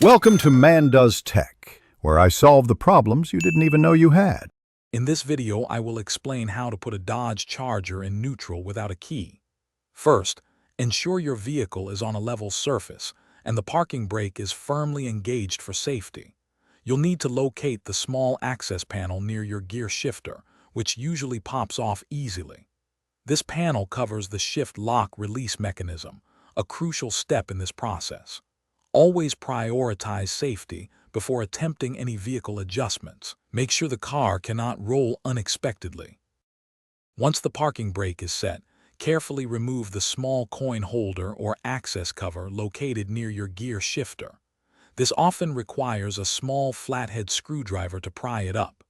Welcome to Man Does Tech, where I solve the problems you didn't even know you had. In this video, I will explain how to put a Dodge Charger in neutral without a key. First, ensure your vehicle is on a level surface and the parking brake is firmly engaged for safety. You'll need to locate the small access panel near your gear shifter, which usually pops off easily. This panel covers the shift lock release mechanism, a crucial step in this process. Always prioritize safety before attempting any vehicle adjustments. Make sure the car cannot roll unexpectedly. Once the parking brake is set, carefully remove the small coin holder or access cover located near your gear shifter. This often requires a small flathead screwdriver to pry it up.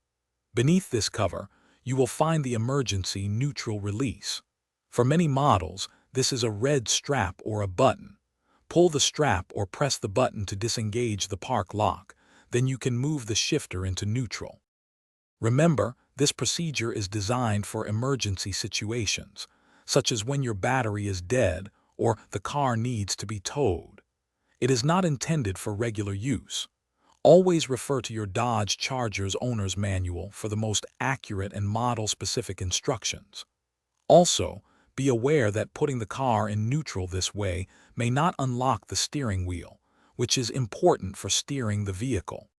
Beneath this cover, you will find the emergency neutral release. For many models, this is a red strap or a button. Pull the strap or press the button to disengage the park lock, then you can move the shifter into neutral. Remember, this procedure is designed for emergency situations, such as when your battery is dead or the car needs to be towed. It is not intended for regular use. Always refer to your Dodge Charger's owner's manual for the most accurate and model-specific instructions. Also, be aware that putting the car in neutral this way may not unlock the steering wheel, which is important for steering the vehicle.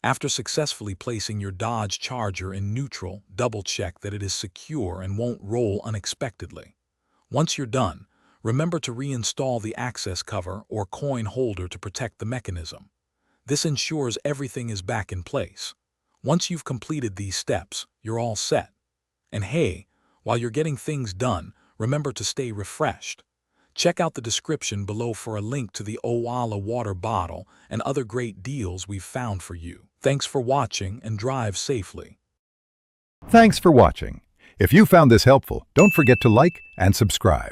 After successfully placing your Dodge Charger in neutral, double-check that it is secure and won't roll unexpectedly. Once you're done, remember to reinstall the access cover or coin holder to protect the mechanism. This ensures everything is back in place. Once you've completed these steps, you're all set. And hey, while you're getting things done, remember to stay refreshed. Check out the description below for a link to the Owala water bottle and other great deals we've found for you. Thanks for watching and drive safely. Thanks for watching. If you found this helpful, don't forget to like and subscribe.